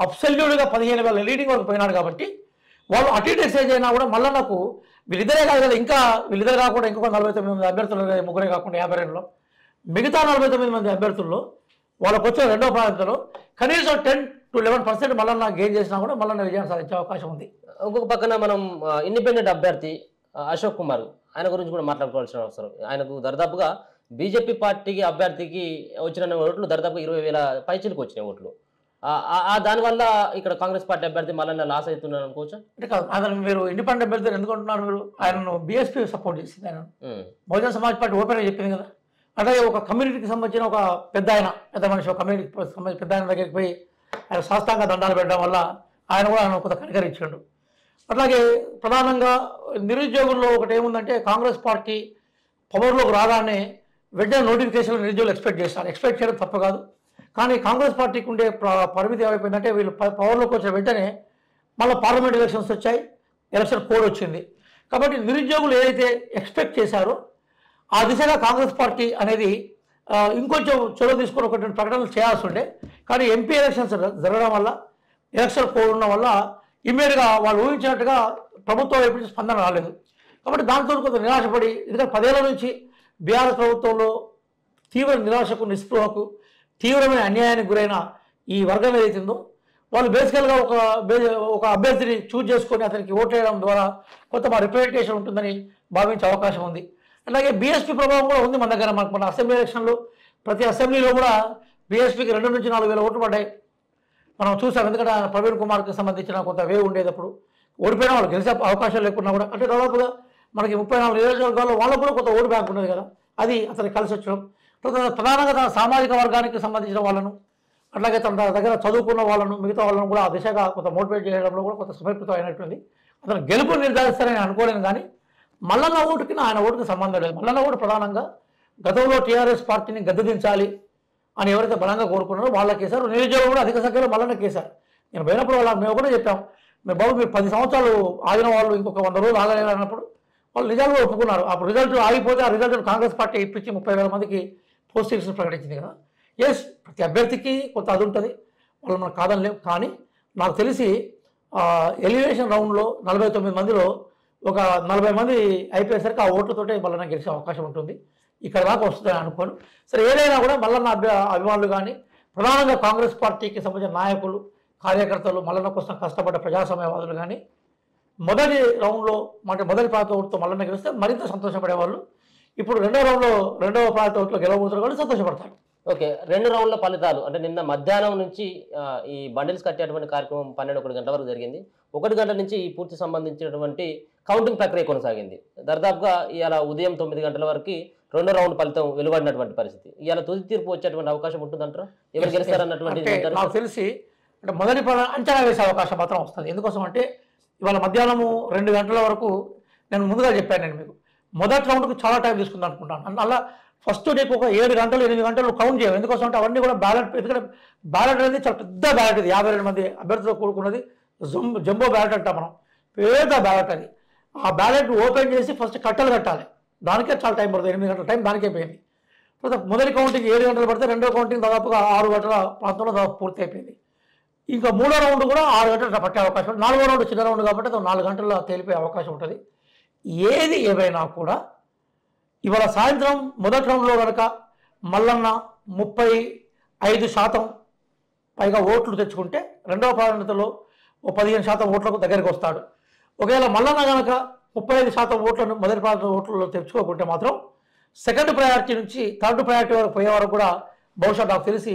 అబ్సల్యూట్గా 15,000 లీడింగ్ వరకు పోయినాడు. కాబట్టి వాళ్ళు అటు ఇటు ఎక్స్చేంజ్ అయినా కూడా మల్లన్నకు వీళ్ళిద్దరే కాదు కదా, ఇంకా వీళ్ళిద్దరే కాకుండా ఇంకొక 49 మంది అభ్యర్థులు, ముగ్గురే కాకుండా 52లో మిగతా 49 మంది అభ్యర్థుల్లో వాళ్ళకు వచ్చే రెండో ప్రాంతంలో కనీసం 10 to 11% మల్లన్న గెయిన్ చేసినా కూడా మల్లన్న విజయం సాధించే అవకాశం ఉంది. ఇంకొక పక్కన మనం ఇండిపెండెంట్ అభ్యర్థి అశోక్ కుమార్, ఆయన గురించి కూడా మాట్లాడుకోవాల్సిన అవసరం. ఆయనకు దరిదాపుగా బీజేపీ పార్టీకి అభ్యర్థికి వచ్చిన ఓట్లు దరిదాపుగా 20,000 పైచీలకు వచ్చినాయి ఓట్లు. దానివల్ల ఇక్కడ కాంగ్రెస్ పార్టీ అభ్యర్థి మల్లన్న లాస్ అవుతున్నారు అనుకోవచ్చా? అంటే కాదు, ఆయన మీరు ఇండిపెండెంట్ అభ్యర్థి ఎందుకుంటున్నారు? మీరు ఆయనను బీఎస్పీ సపోర్ట్ చేసింది, ఆయన బహుజన సమాజ్ పార్టీ ఓపెన్గా చెప్పింది కదా. అలాగే ఒక కమ్యూనిటీకి సంబంధించిన ఒక పెద్ద మనిషి, ఒక కమ్యూనిటీకి సంబంధించిన పెద్ద ఆయన దగ్గరికి పోయి ఆయన శాస్త్రాంగ దండాలు పెట్టడం వల్ల ఆయన కూడా ఆయన కొంత కనికరించాడు. అట్లాగే ప్రధానంగా నిరుద్యోగుల్లో ఒకటి ఏముందంటే కాంగ్రెస్ పార్టీ పవర్లోకి రాగానే వెంటనే నోటిఫికేషన్లు నిరుద్యోగులు ఎక్స్పెక్ట్ చేయడం తప్పు కాదు. కానీ కాంగ్రెస్ పార్టీకి ఉండే పరిమితి ఏమైపోయిందంటే వీళ్ళు పవర్లోకి వచ్చిన వెంటనే మళ్ళీ పార్లమెంట్ ఎలక్షన్స్ వచ్చాయి, ఎలక్షన్ కోడ్ వచ్చింది. కాబట్టి నిరుద్యోగులు ఏదైతే ఎక్స్పెక్ట్ చేశారో ఆ దిశగా కాంగ్రెస్ పార్టీ అనేది ఇంకొంచెం చొరవ తీసుకుని ఒక ప్రకటనలు చేయాల్సి ఉండే. కానీ ఎంపీ ఎలక్షన్స్ జరగడం వల్ల, ఎలక్షన్ కోడ్ ఉండడం వల్ల ఇమ్మీడియట్గా వాళ్ళు ఊహించినట్టుగా ప్రభుత్వం వైపు నుంచి స్పందన రాలేదు. కాబట్టి దాంతో కొంత నిరాశపడి, ఎందుకంటే 10 ఏళ్ల నుంచి బీఆర్ఎస్ ప్రభుత్వంలో తీవ్ర నిరాశకు, నిస్పృహకు, తీవ్రమైన అన్యాయానికి గురైన ఈ వర్గం ఏదైతుందో వాళ్ళు బేసికల్గా ఒక అభ్యర్థిని చూజ్ చేసుకొని అతనికి ఓటు వేయడం ద్వారా కొంత మా రిప్రజెంటేషన్ ఉంటుందని భావించే అవకాశం ఉంది. అలాగే బీఎస్పీ ప్రభావం కూడా ఉంది మన దగ్గర. మన అసెంబ్లీ ఎలక్షన్లో ప్రతి అసెంబ్లీలో కూడా బీఎస్పీకి 2 నుంచి 4,000 ఓట్లు పడ్డాయి. మనం చూసాం. ఎందుకంటే ఆయన ప్రవీణ్ కుమార్కి సంబంధించిన కొంత వేవ్ ఉండేటప్పుడు ఓడిపోయిన వాళ్ళు గెలిచే అవకాశం లేకున్నా కూడా, అంటే దాదాపుగా మనకి 34 నియోజకవర్గాల్లో వాళ్ళకు కూడా కొంత ఓటు బ్యాంక్ ఉండేది కదా, అది అతనికి కలిసి వచ్చడం. ప్రధానంగా తన సామాజిక వర్గానికి సంబంధించిన వాళ్ళను, అట్లాగే తన దగ్గర చదువుకున్న వాళ్ళను, మిగతా వాళ్ళను కూడా ఆ దిశగా కొంత మోటివేట్ చేయడంలో కూడా కొంత సమర్పితం అయినట్టుంది. అతను గెలుపు నిర్ధారిస్తారని అనుకోలేను. కానీ మల్లన్న ఓటుకి ఆయన ఓటుకి సంబంధం లేదు. మల్లన్న ఓటు ప్రధానంగా గతంలో టీఆర్ఎస్ పార్టీని గద్దెదించాలి అని ఎవరైతే బలంగా కోరుకున్నారో వాళ్ళకి వేశారు. నిరుద్యోగులు కూడా అధిక సంఖ్యలో మల్లన్నకి వేశారు. నేను పోయినప్పుడు మేము ఒకటే చెప్పాం, బాబు మీరు 10 సంవత్సరాలు ఆగిన వాళ్ళు ఇంకొక 100 రోజులు ఆగలేరు అన్నప్పుడు వాళ్ళు నిజాలుగా ఒప్పుకున్నారు. అప్పుడు రిజల్ట్ ఆగిపోతే ఆ రిజల్ట్ కాంగ్రెస్ పార్టీ ఇప్పించి 30,000 మందికి పోస్టింగ్స్ ప్రకటించింది కదా. ఎస్, ప్రతి అభ్యర్థికి కొంత అది ఉంటుంది, వాళ్ళు మనకు కాదనిలేవు. కానీ నాకు తెలిసి ఎలివేషన్ రౌండ్లో 49 మందిలో ఒక 40 మంది అయిపోయేసరికి ఆ ఓట్లతోటే మల్లన్న గెలిచే అవకాశం ఉంటుంది. ఇక్కడ దాకా వస్తుందని అనుకోను. సరే, ఏదైనా కూడా మల్లన్న అభిమానులు కానీ ప్రధానంగా కాంగ్రెస్ పార్టీకి సంబంధించిన నాయకులు, కార్యకర్తలు, మల్లన్న కోసం కష్టపడ్డ ప్రజాస్వామ్యవాదులు కానీ మొదటి రౌండ్లో మొదటి ప్రాంత ఓటుతో మల్లన్న గెలిస్తే మరింత సంతోషపడేవాళ్ళు. ఇప్పుడు రెండవ ప్రాంత ఓట్లో గెలవబోతున్నారు కాబట్టి సంతోషపడతారు. ఓకే, 2 రౌండ్ల ఫలితాలు అంటే నిన్న మధ్యాహ్నం నుంచి ఈ బండిల్స్ కట్టేటువంటి కార్యక్రమం 12-1 గంటల వరకు జరిగింది. 1 గంటల నుంచి ఈ పూర్తి సంబంధించినటువంటి కౌంటింగ్ ప్రక్రియ కొనసాగింది. దాదాపుగా ఇవాళ ఉదయం 9 గంటల వరకు 2వ రౌండ్ ఫలితం వెలువడినటువంటి పరిస్థితి. ఇవాళ తుది తీర్పు వచ్చేటువంటి అవకాశం ఉంటుందంటారా? ఎవరు గెలుస్తారన్నటువంటి నాకు తెలిసి అంటే మొదటి అంచనా వేసే అవకాశం మాత్రం వస్తుంది. ఎందుకోసం అంటే ఇవాళ మధ్యాహ్నము 2 గంటల వరకు నేను ముందుగా చెప్పాను. నేను మీకు మొదటి రౌండ్కి చాలా టైం తీసుకుందాం అనుకుంటాను. అలా ఫస్ట్ నీకు ఒక 7 గంటలు 8 గంటలు కౌంట్ చేయవు. ఎందుకోసం అంటే అవన్నీ కూడా బ్యాలెట్, ఎందుకంటే బ్యాలెట్ అనేది చాలా పెద్ద బ్యాలెట్. ఇది 52 మంది అభ్యర్థులతో కూడుకున్నది. జంబో బ్యాలెట్ అంటాం మనం, పెద్ద బ్యాలెట్ అది. ఆ బ్యాలెట్ ఓపెన్ చేసి ఫస్ట్ కట్టలు కట్టాలి, దానికే చాలా టైం పడుతుంది. 8 గంటల టైం దానికే పోయింది. మొదటి కౌంటింగ్ 7 గంటలు పడితే రెండో కౌంటింగ్ దాదాపుగా 6 గంటల ప్రాంతంలో దాదాపు పూర్తి అయిపోయింది. ఇంకా 3వ రౌండ్ కూడా 6 గంటలు పట్టే అవకాశం ఉంటుంది. 4వ రౌండ్ చిన్న రౌండ్ కాబట్టి 4 గంటల్లో తేలిపోయే అవకాశం ఉంటుంది. ఏది ఏమైనా కూడా ఇవాళ సాయంత్రం మొదటి రౌండ్లో కనుక మల్లన్న 35% పైగా ఓట్లు తెచ్చుకుంటే రెండవ ప్రాధాన్యతలో 15% ఓట్లకు దగ్గరికి వస్తాడు. ఒకవేళ మల్లన్న కనుక 35% ఓట్లను మొదటి ప్రాధాన్యత ఓట్లలో తెచ్చుకోకుంటే మాత్రం సెకండ్ ప్రయారిటీ నుంచి థర్డ్ ప్రయారిటీ వరకు పోయే వరకు కూడా బహుశా నాకు తెలిసి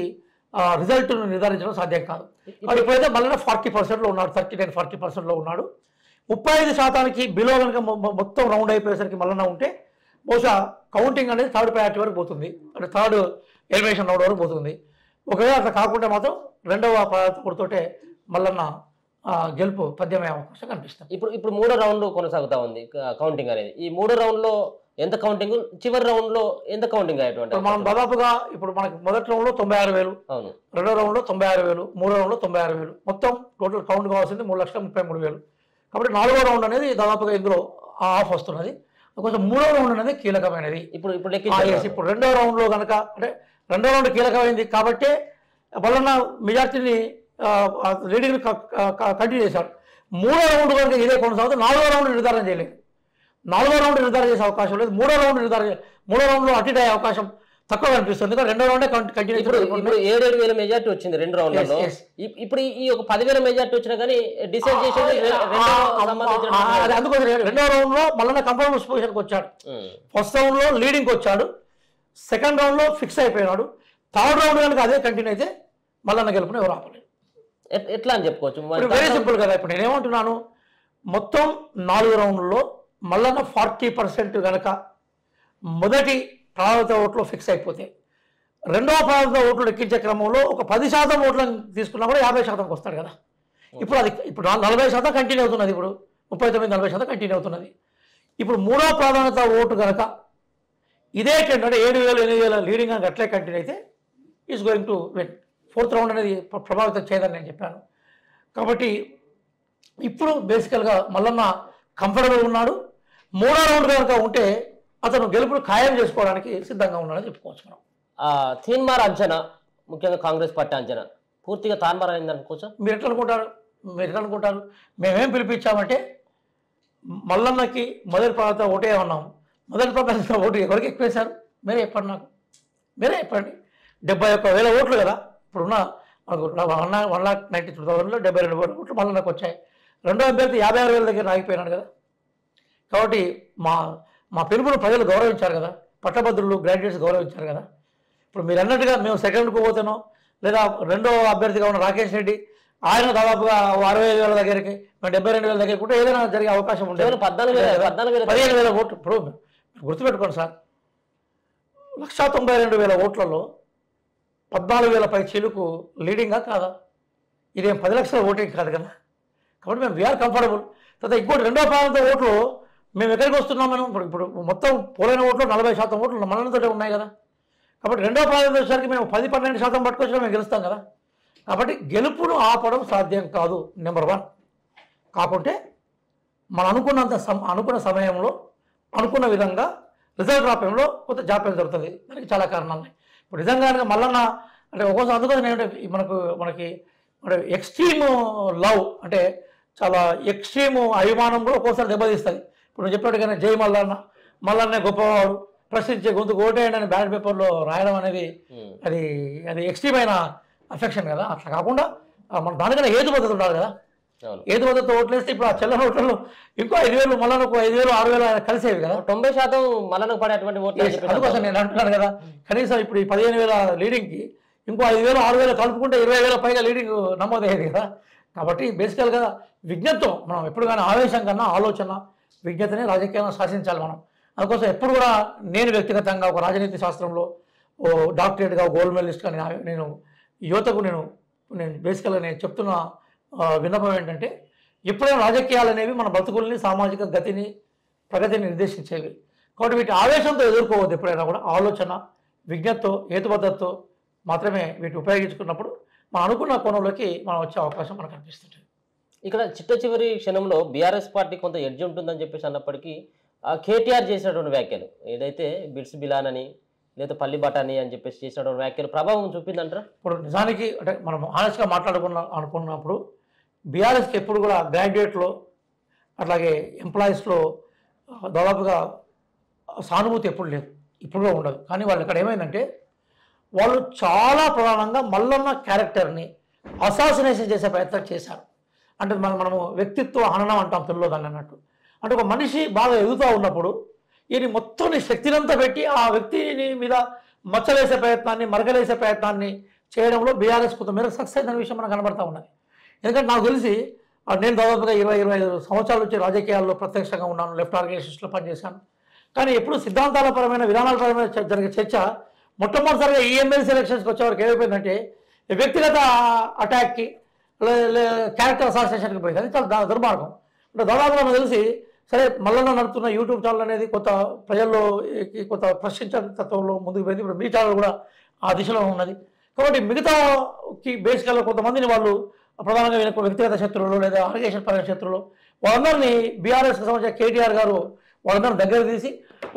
రిజల్ట్ను నిర్ధారించడం సాధ్యం కాదు. ఇప్పుడైతే మల్లన్న 40%లో ఉన్నాడు, 39-40%లో ఉన్నాడు. 35%కి బిలో కనుక మొత్తం రౌండ్ అయిపోయేసరికి మల్లన్న ఉంటే బహుశా కౌంటింగ్ అనేది థర్డ్ ప్రయారిటీ వరకు పోతుంది, అంటే థర్డ్ ఎలిమినేషన్ రౌండ్ వరకు పోతుంది. ఒకవేళ అట్లా కాకుండా మాత్రం రెండవ ప్రాధాన్యతతోటే మల్లన్న గెలుపు పద్యమయ్యే అవకాశం కనిపిస్తుంది. ఇప్పుడు 3వ రౌండ్ కొనసాగుతా ఉంది కౌంటింగ్ అనేది. ఈ 3వ రౌండ్లో ఎంత కౌంటింగ్, చివరి రౌండ్ లో ఎంత కౌంటింగ్ అయ్యేటువంటి మనం దాదాపుగా ఇప్పుడు మనకి మొదటి రౌండ్లో 96,000, అవును రెండో రౌండ్లో 96,000, మూడో రౌండ్లో 96,000, మొత్తం టోటల్ కౌంట్ కావాల్సింది 3,33,000. కాబట్టి నాలుగో రౌండ్ అనేది దాదాపుగా ఇందులో ఆఫ్ వస్తున్నది. కొంచెం మూడో రౌండ్ అనేది కీలకమైనది. ఇప్పుడు ఇప్పుడు రెండో రౌండ్లో కనుక అంటే రెండో రౌండ్ కీలకమైంది కాబట్టి వలన మెజార్టీని లీడింగ్ కంటిన్యూ చేశాడు. మూడో రౌండ్ కనుక ఇదే కొనసాగుతుంది, నాలుగో రౌండ్ నిర్ధారణ చేయలేదు. నాలుగో రౌండ్ నిర్ధారణ చేసే అవకాశం లేదు. మూడో రౌండ్లో అటు అయ్యే అవకాశం తక్కువ కనిపిస్తుంది. రెండో రౌండే కంటిన్యూ. ఇప్పుడు 7,000 మెజార్టీ వచ్చింది రెండు రౌండ్లలో. ఇప్పుడు ఈ ఒక 10,000 మెజార్టీ వచ్చినా కానీ డిసైడ్ చేసి అందుకోసం రెండో రౌండ్లో మళ్ళీ కంఫర్టబుల్ పొజిషన్కి వచ్చాడు. ఫస్ట్ రౌండ్లో లీడింగ్కి వచ్చాడు, సెకండ్ రౌండ్లో ఫిక్స్ అయిపోయినాడు. థర్డ్ రౌండ్ కనుక అదే కంటిన్యూ అయితే మళ్ళీ గెలుపుని ఎవరు ఆపలేదు. ఎట్లా అని చెప్పుకోవచ్చు? వెరీ సింపుల్ కదా. ఇప్పుడు నేనేమంటున్నాను, మొత్తం 4 రౌండ్లలో మళ్ళీ 40% కనుక మొదటి ప్రాథమిక ఓట్లు ఫిక్స్ అయిపోతే రెండవ ప్రాథమిక ఓట్లు లెక్కించే క్రమంలో ఒక 10% ఓట్లను తీసుకున్నా కూడా 50%కి వస్తాడు కదా. ఇప్పుడు 40% కంటిన్యూ అవుతున్నది. ఇప్పుడు 39-40% కంటిన్యూ అవుతున్నది. ఇప్పుడు మూడో ప్రాధాన్యత ఓటు కనుక ఇదే ట్రెండ్ అంటే 7,000-8,000 లీడింగ్ కనుక అట్లే కంటిన్యూ అయితే is going to win. Fourth round అనేది ప్రభావితం చేయదని నేను చెప్పాను. కాబట్టి ఇప్పుడు బేసికల్గా మల్లన్న కంఫర్టబుల్ ఉన్నాడు. మూడో రౌండ్ కనుక ఉంటే అతను గెలుపును ఖాయం చేసుకోవడానికి సిద్ధంగా ఉన్నాడని చెప్పుకోవచ్చు. మనం తీన్మార్ అంచనా, ముఖ్యంగా కాంగ్రెస్ పార్టీ అంచనా పూర్తిగా తాన్మార్ అయింది అనుకోవచ్చు. మీరు ఎట్లా అనుకుంటారు? మేమేం పిలిపించామంటే మల్లన్నకి మొదటి ప్రాంత ఓటే ఉన్నాము. మొదటి ప్రాంత ఓటు ఎవరికి ఎక్కువ వేశారు? మీరే చెప్పండి, నాకు మీరే చెప్పండి. 71,000 ఓట్లు కదా ఇప్పుడున్న మనకు 1,92,000లో 72,000 ఓట్లు మల్లన్నకు వచ్చాయి. రెండో అభ్యర్థి 56,000 దగ్గర ఆగిపోయినాడు కదా. కాబట్టి మా పిలుపును ప్రజలు గౌరవించారు కదా, పట్టభద్రులు గ్రాడ్యుయేట్స్ గౌరవించారు కదా. ఇప్పుడు మీరు అన్నట్టుగా మేము సెకండ్కు పోతానో లేదా రెండో అభ్యర్థిగా ఉన్న రాకేష్ రెడ్డి ఆయన దాదాపుగా 65,000 దగ్గరికి, మేము 72,000 దగ్గరికి ఉంటే ఏదైనా జరిగే అవకాశం ఉంటుంది. 15,000 ఓట్లు. ఇప్పుడు గుర్తుపెట్టుకోండి సార్, 192,000 ఓట్లలో 14,000 పై చీలుకు లీడింగా కాదా? ఇదేం 10 లక్షల ఓటింగ్ కాదు కదా. కాబట్టి మేము వీఆర్ కంఫర్టబుల్. తర్వాత ఇంకోటి రెండో ప్రాంత ఓట్లు మేము ఎక్కడికి వస్తున్నాం? మనం ఇప్పుడు మొత్తం పోలైన ఓట్లు 40% ఓట్లు మనతోటే ఉన్నాయి కదా. కాబట్టి రెండో ప్రాంతం వచ్చేసరికి మేము 10-12% పట్టుకొచ్చినా మేము గెలుస్తాం కదా. కాబట్టి గెలుపును ఆపడం సాధ్యం కాదు. నెంబర్ 1 కాకుంటే మనం అనుకున్న సమయంలో అనుకున్న విధంగా రిజల్ట్ రావడంలో కొంత జాప్యం జరుగుతుంది. దానికి చాలా కారణాలు ఉన్నాయి. ఇప్పుడు నిజంగా మల్లన్న అంటే ఒక్కోసారి అందుకోసం ఏంటంటే మనకి ఎక్స్ట్రీమ్ లవ్ అంటే చాలా ఎక్స్ట్రీమ్ అభిమానం కూడా ఒక్కోసారి దెబ్బతీస్తుంది. ఇప్పుడు నేను చెప్పినట్టుగానే జై మల్లన్నే గొప్పవాడు, ప్రశ్నించే గొంతుకు ఓటేయండి అని బ్యాలెట్ పేపర్లో రాయడం అనేది అది ఎక్స్ట్రీమ్ అయిన అఫెక్షన్ కదా. అట్లా కాకుండా మన దానికన్నా ఏదు పద్ధతి ఉండాలి కదా. ఏదు పద్ధతితో ఓట్లేస్తే ఇప్పుడు ఆ చెల్లెల ఓట్లలో ఇంకో 5,000 మల్లన్నకు 5,000 6,000 కలిసేవి కదా. 90% మల్లన్నకు పడేటువంటి ఓట్లు. అందుకోసం నేను అంటున్నాను కదా, కనీసం ఇప్పుడు ఈ 15,000 లీడింగ్కి ఇంకో 5,000 6,000 కలుపుకుంటే 20,000 పైగా లీడింగ్ నమోదయ్యేది కదా. కాబట్టి బేసికల్గా విజ్ఞతతో మనం ఎప్పుడు కానీ ఆవేశం కన్నా ఆలోచన విజ్ఞతనే రాజకీయాలను శాసించాలి మనం. అందుకోసం ఎప్పుడు కూడా నేను వ్యక్తిగతంగా ఒక రాజనీతి శాస్త్రంలో డాక్టరేట్గా గోల్డ్ మెడలిస్ట్గా నేను యువతకు నేను బేసికల్గా నేను చెప్తున్న విన్నపం ఏంటంటే, ఎప్పుడైనా రాజకీయాలు అనేవి మన బతుకుల్ని సామాజిక గతిని ప్రగతిని నిర్దేశించేవి. కాబట్టి వీటి ఆవేశంతో ఎదుర్కోవద్దు. ఎప్పుడైనా కూడా ఆలోచన విజ్ఞతతో హేతుబద్ధతతో మాత్రమే వీటిని ఉపయోగించుకున్నప్పుడు మనం అనుకున్న కోణంలోకి మనం వచ్చే అవకాశం మనకు అనిపిస్తుంది. ఇక్కడ చిట్ట చివరి క్షణంలో బీఆర్ఎస్ పార్టీ కొంత ఎడ్జ్ ఉంటుందని చెప్పేసి అన్నప్పటికీ కేటీఆర్ చేసినటువంటి వ్యాఖ్యలు ఏదైతే బిట్స్ బిలానని లేదా పల్లి బటాని అని చెప్పేసి చేసినటువంటి వ్యాఖ్యలు ప్రభావం చూపిందంటారా? ఇప్పుడు నిజానికి అంటే మనం ఆనెస్ట్గా అనుకున్నప్పుడు బీఆర్ఎస్కి ఎప్పుడు కూడా గ్రాడ్యుయేట్లో అట్లాగే ఎంప్లాయీస్లో దాదాపుగా సానుభూతి ఎప్పుడు లేదు, ఇప్పుడు కూడా ఉండదు. కానీ వాళ్ళు ఇక్కడ ఏమైందంటే వాళ్ళు చాలా ప్రధానంగా మల్లన్న క్యారెక్టర్ని అసాసినేషన్ చేసే ప్రయత్నం చేశారు. అంటే మనము వ్యక్తిత్వ హననం అంటాం తెలుగులో దాన్ని అన్నట్టు. అంటే ఒక మనిషి బాగా ఎదుగుతూ ఉన్నప్పుడు ఈయన మొత్తం శక్తినంతా పెట్టి ఆ వ్యక్తిని మీద మచ్చలేసే ప్రయత్నాన్ని మరకలేసే ప్రయత్నాన్ని చేయడంలో బీఆర్ఎస్ కొంతమేర సక్సెస్ అయిన విషయం మనకు కనబడతా ఉన్నది. ఎందుకంటే నాకు తెలిసి నేను దాదాపుగా 20-25 సంవత్సరాల నుంచి రాజకీయాల్లో ప్రత్యక్షంగా ఉన్నాను, లెఫ్ట్ ఆర్గనైజేషన్స్లో పనిచేశాను. కానీ ఎప్పుడు సిద్ధాంతాల పరమైన విధానాల పరమైన జరిగే చర్చ మొట్టమొదటిసారిగా ఈ ఎమ్మెల్సీ ఎలక్షన్స్కి వచ్చేవారికి ఏమైపోయిందంటే వ్యక్తిగత అటాక్కి క్యారెక్టర్ అసాసినేషన్కి పోయింది. అది చాలా దుర్మార్గం. అంటే దాదాపుగా నాకు తెలిసి సరే మల్లన్న నడుపుతున్న యూట్యూబ్ ఛానల్ అనేది కొంత ప్రజల్లో కొంత ప్రశ్నించే తత్వంలో ముందుకు పోయింది. ఇప్పుడు మీ ఛానల్ కూడా ఆ దిశలో ఉన్నది. కాబట్టి మిగతాకి బేసికల్గా కొంతమందిని వాళ్ళు ప్రధానంగా వ్యక్తిగత శత్రువులు లేదా ఆర్గనైజేషన్ పరమైన శత్రువులు వాళ్ళందరినీ బీఆర్ఎస్కి సంబంధించిన కేటీఆర్ గారు వాళ్ళందరినీ దగ్గర తీసి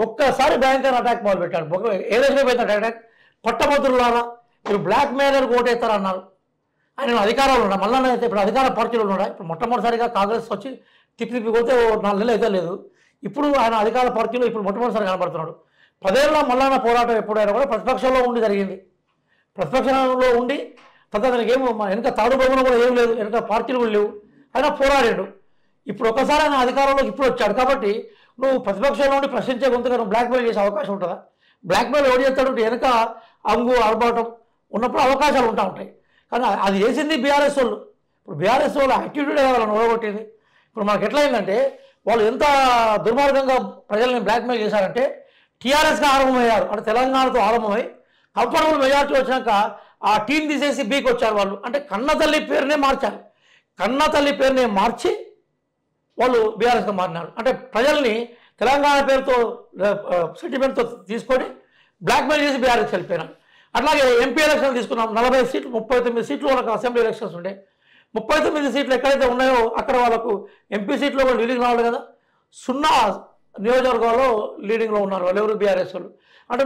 ఒక్కసారి భయంకర అటాక్ మొదలుపెట్టాడు. ఏదైనా పోయింది అటాక్ పట్టభద్రులారా మీరు బ్లాక్ మెయిలర్కి ఓటేస్తారన్నారు. ఆయన అధికారంలో ఉన్నా మళ్ళీ అయితే ఇప్పుడు అధికార పార్టీలో ఉన్నాడు. ఇప్పుడు మొట్టమొదటిసారిగా కాంగ్రెస్ వచ్చి తిప్పి పోతే 4 నెలలు అయితే లేదు. ఇప్పుడు ఆయన అధికార పార్టీలో ఇప్పుడు మొట్టమొదటిసారి కనబడుతున్నాడు. 10 ఏళ్ళ మల్లన్న పోరాటం ఎప్పుడైనా కూడా ప్రతిపక్షంలో ఉండి జరిగింది. ప్రతిపక్షంలో ఉండి తనకి ఏమో వెనక తాడు బొమ్మలు కూడా ఏం లేదు, వెనక పార్టీలు కూడా లేవు, ఆయన పోరాడాడు. ఇప్పుడు ఒకసారి ఆయన అధికారంలోకి ఇప్పుడు వచ్చాడు. కాబట్టి నువ్వు ప్రతిపక్షంలో ఉండి ప్రశ్నించే గొంతుగా నువ్వు బ్లాక్మెయిల్ చేసే అవకాశం ఉంటుందా? బ్లాక్మెయిల్ ఎవరు చేస్తాడు? వెనక అంగు ఆర్భాటం ఉన్నప్పుడు అవకాశాలు ఉంటాయి. కానీ అది చేసింది బీఆర్ఎస్ వాళ్ళు. ఇప్పుడు బీఆర్ఎస్ వాళ్ళు యాక్టివిటీ వాళ్ళని ఓడగొట్టింది. ఇప్పుడు మనకు ఎట్లయిందంటే వాళ్ళు ఎంత దుర్మార్గంగా ప్రజల్ని బ్లాక్మెయిల్ చేశారంటే టీఆర్ఎస్గా ఆరంభమయ్యారు. అంటే తెలంగాణతో ఆరంభమై కంఫర్టబుల్ మెజార్టీ వచ్చినాక ఆ టీం తీసేసి బీకి వచ్చారు వాళ్ళు. అంటే కన్నతల్లి పేరునే మార్చారు. కన్నతల్లి పేరునే మార్చి వాళ్ళు బీఆర్ఎస్గా మారినారు. అంటే ప్రజల్ని తెలంగాణ పేరుతో సెంటిమెంట్తో తీసుకొని బ్లాక్మెయిల్ చేసి బీఆర్ఎస్కి వెళ్ళిపోయినారు. అట్లాగే ఎంపీ ఎలక్షన్ తీసుకున్నాం. 40 సీట్లు 39 సీట్లు వాళ్ళకు అసెంబ్లీ ఎలక్షన్స్ ఉండే. 39 సీట్లు ఎక్కడైతే ఉన్నాయో అక్కడ వాళ్ళకు ఎంపీ సీట్లో కూడా లీడింగ్ రావాలి కదా. 0 నియోజకవర్గాల్లో లీడింగ్లో ఉన్నారు వాళ్ళు ఎవరు? బీఆర్ఎస్ వాళ్ళు. అంటే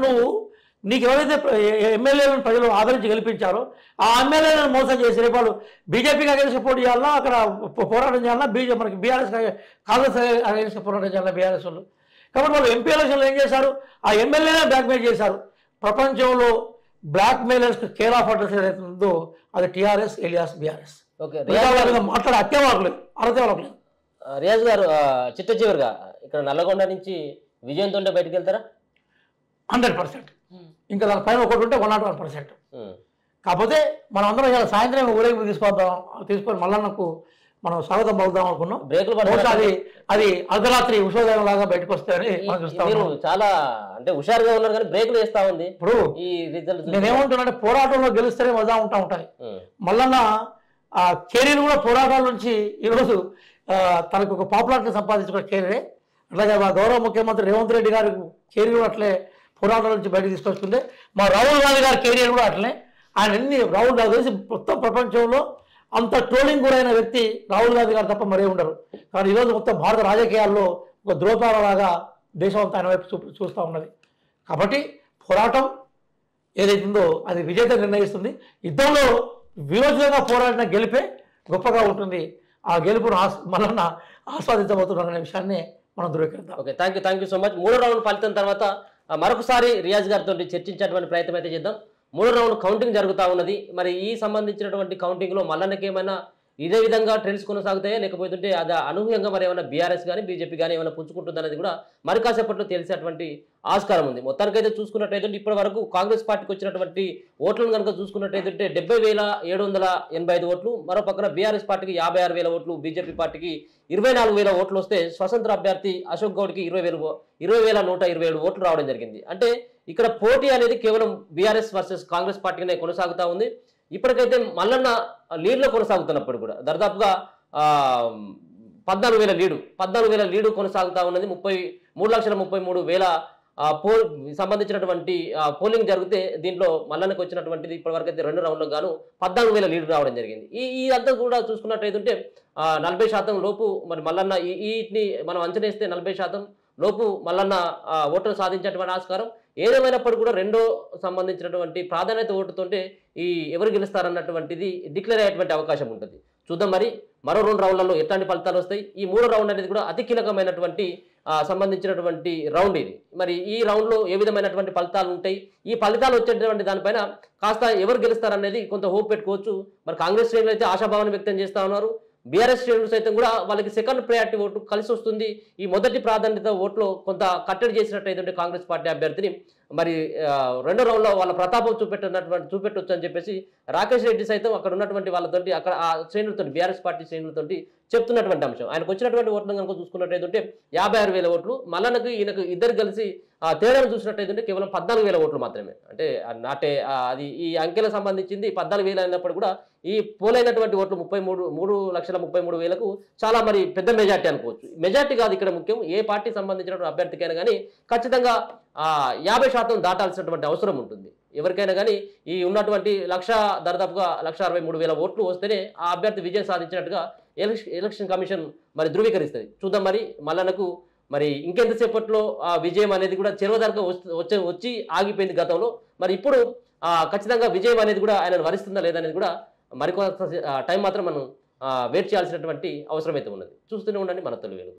నీకు ఎవరైతే ఎమ్మెల్యేలను ప్రజలు ఆదరించి గెలిపించారో ఆ ఎమ్మెల్యేలను మోసం చేసి రేపు వాళ్ళు బీజేపీకి అగేన్స్ట్ పోటీ చేయాలన్నా, అక్కడ పోరాటం చేయాలన్నా, మనకి బీఆర్ఎస్ కాంగ్రెస్ అగేన్స్ట్ పోరాటం చేయాలన్నా బీఆర్ఎస్ వాళ్ళు. కాబట్టి వాళ్ళు ఎంపీ ఎలక్షన్లు ఏం చేశారు? ఆ ఎమ్మెల్యేనే బ్లాక్మెయిల్ చేశారు. ప్రపంచంలో బ్లాక్మెయిలర్స్ కేర్ ఆఫ్ అడ్రస్ ఏదైతే ఉందో అది టీఆర్ఎస్ ఎలియాస్ బీఆర్ఎస్. ఓకే, మాట్లాడే అత్తే వాళ్ళలేదు, అరతే వాళ్ళలేదు. రియాజ్ గారు చిట్ట చివరిగా ఇక్కడ నల్లగొండ నుంచి విజయంతో బయటకు వెళ్తారా? 100%. ఇంకా దాని పైన ఒకటి ఉంటే 101%. కాకపోతే మనం అందరం ఇలా సాయంత్రం ఊరేగింపు తీసుకొని మల్లన్నకు మనం స్వాగతం పలుకుదాం అనుకున్నాం. అది అర్ధరాత్రి ఉషోదయం లాగా బయటకు వస్తాయని మనం చూస్తాం. చాలా అంటే హుషారుగా ఉన్నారు కానీ బ్రేక్లు వేస్తా ఉంది. ఇప్పుడు ఈ రిజల్ట్ నేనేమంటున్నా, పోరాటంలో గెలుస్తేనే మజా ఉంటుంది. మల్లన్న ఆ కెరీర్ కూడా పోరాటాల నుంచి ఈరోజు తనకు ఒక పాపులారిటీ సంపాదించుకున్న కెరీరే. అట్లాగే మా గౌరవ ముఖ్యమంత్రి రేవంత్ రెడ్డి గారి కెరీర్ కూడా అట్లే పోరాటాల నుంచి బయటకు తీసుకొస్తుంది. మా రాహుల్ గాంధీ గారి కెరీర్ కూడా అట్లనే. ఆయన రాహుల్ గాంధీ తెలిసి మొత్తం ప్రపంచంలో అంత ట్రోలింగ్ గురైన వ్యక్తి రాహుల్ గాంధీ గారు తప్ప మరే ఉండరు. కానీ ఈరోజు మొత్తం భారత రాజకీయాల్లో ఒక ద్రోపాలలాగా దేశం అంతా ఆయన వైపు చూస్తూ ఉన్నది. కాబట్టి పోరాటం ఏదైతుందో అది విజేత నిర్ణయిస్తుంది. యుద్ధంలో విరోధంగా పోరాడిన గెలిపే గొప్పగా ఉంటుంది. ఆ గెలుపును మళ్ళీ ఆస్వాదించబోతున్నారనే విషయాన్ని మనం ధృవీకరిద్దాం. Okay, thank you so much. 3వ రౌండ్ ఫలితం తర్వాత మరొకసారి రియాజ్ గారితో చర్చించేటువంటి ప్రయత్నం అయితే చేద్దాం. 3వ రౌండ్ కౌంటింగ్ జరుగుతూ ఉన్నది. మరి ఈ సంబంధించినటువంటి కౌంటింగ్లో మల్లన్నకి ఏమైనా ఇదే విధంగా ట్రెండ్స్ కొనసాగుతాయా, లేకపోతుంటే అది అనూహ్యంగా మరి ఏమైనా బీఆర్ఎస్ కానీ బీజేపీ కానీ ఏమైనా పుంజుకుంటుంది అనేది కూడా మరి కాసేపట్లో తెలిసేటువంటి ఆస్కారం ఉంది. మొత్తానికైతే చూసుకున్నట్టయితే ఇప్పటి వరకు కాంగ్రెస్ పార్టీకి వచ్చినటువంటి ఓట్లను కనుక చూసుకున్నట్టయితే 70,785 ఓట్లు, మరో పక్కన బీఆర్ఎస్ పార్టీకి 56,000 ఓట్లు, బీజేపీ పార్టీకి 24,000 ఓట్లు వస్తే స్వతంత్ర అభ్యర్థి అశోక్ గౌడ్కి 20,127 ఓట్లు రావడం జరిగింది. అంటే ఇక్కడ పోటీ అనేది కేవలం బీఆర్ఎస్ వర్సెస్ కాంగ్రెస్ పార్టీనే కొనసాగుతూ ఉంది. ఇప్పటికైతే మల్లన్న లీడ్లో కొనసాగుతున్నప్పుడు కూడా దాదాపుగా 14,000 లీడు కొనసాగుతూ ఉన్నది. 33,33,000 సంబంధించినటువంటి పోలింగ్ జరిగితే దీంట్లో మల్లన్నకు వచ్చినటువంటిది ఇప్పటివరకు అయితే 2 రౌండ్లకు గాను 14,000 లీడు రావడం జరిగింది. ఇదంతా కూడా చూసుకున్నట్టయితే 40% లోపు మరి మల్లన్న వీటిని మనం అంచనేస్తే 40% లోపు మల్లన్న ఓట్లు సాధించేటువంటి ఆస్కారం. ఏదేమైనప్పుడు కూడా రెండో సంబంధించినటువంటి ప్రాధాన్యత ఓటుతోటే ఎవరు గెలుస్తారన్నటువంటిది డిక్లేర్ అయ్యేటువంటి అవకాశం ఉంటుంది. చూద్దాం మరి మరో 2 రౌండ్లలో ఎట్లాంటి ఫలితాలు వస్తాయి. ఈ 3వ రౌండ్ అనేది కూడా అతి కీలకమైనటువంటి సంబంధించినటువంటి రౌండ్ ఇది. మరి ఈ రౌండ్లో ఏ విధమైనటువంటి ఫలితాలు ఉంటాయి, ఈ ఫలితాలు వచ్చేటువంటి దానిపైన కాస్త ఎవరు గెలుస్తారనేది కొంత హోప్ పెట్టుకోవచ్చు. మరి కాంగ్రెస్ శ్రేణులు అయితే ఆశాభావాన్ని వ్యక్తం చేస్తూ ఉన్నారు. బీఆర్ఎస్ శ్రేణులు సైతం కూడా వాళ్ళకి సెకండ్ ప్రయారిటీ ఓటు కలిసి వస్తుంది. ఈ మొదటి ప్రాధాన్యత ఓట్లో కొంత కట్టడి చేసినట్టయితే కాంగ్రెస్ పార్టీ అభ్యర్థిని మరి రెండో రౌండ్లో వాళ్ళ ప్రతాపం చూపెట్టొచ్చు అని చెప్పేసి రాకేష్ రెడ్డి సైతం అక్కడ ఉన్నటువంటి వాళ్ళతోటి అక్కడ ఆ శ్రేణులతో బీఆర్ఎస్ పార్టీ శ్రేణులతోటి చెప్తున్నటువంటి అంశం. ఆయనకు వచ్చినటువంటి ఓట్లను కనుక చూసుకున్నట్టయితే 56,000 ఓట్లు, మల్లన్నకు ఈయనకు ఇద్దరు కలిసి ఆ తేడాను చూసినట్టయితే కేవలం 14,000 ఓట్లు మాత్రమే. అంటే నాటే అది ఈ అంకెలకు సంబంధించింది 14,000 అయినప్పుడు కూడా ఈ పోలైనటువంటి ఓట్లు 3,33,000కు చాలా మరి పెద్ద మెజార్టీ అనుకోవచ్చు. మెజార్టీ కాదు ఇక్కడ ముఖ్యం, ఏ పార్టీ సంబంధించినటువంటి అభ్యర్థికైనా కానీ ఖచ్చితంగా 50% దాటాల్సినటువంటి అవసరం ఉంటుంది. ఎవరికైనా కానీ ఈ ఉన్నటువంటి దాదాపుగా 1,63,000 ఓట్లు వస్తేనే ఆ అభ్యర్థి విజయం సాధించినట్టుగా ఎలక్షన్ కమిషన్ మరి ధృవీకరిస్తుంది. చూద్దాం మరి మల్లన్నకు మరి ఇంకెంతసేపట్లో ఆ విజయం అనేది కూడా చెరువదరకు వచ్చి ఆగిపోయింది గతంలో. మరి ఇప్పుడు ఖచ్చితంగా విజయం అనేది కూడా ఆయనను వరిస్తుందా లేదనేది కూడా మరికొంత టైం మాత్రం మనం వెయిట్ చేయాల్సినటువంటి అవసరం అయితే ఉన్నది. చూస్తూనే ఉండండి మన తొలి వెలుగు.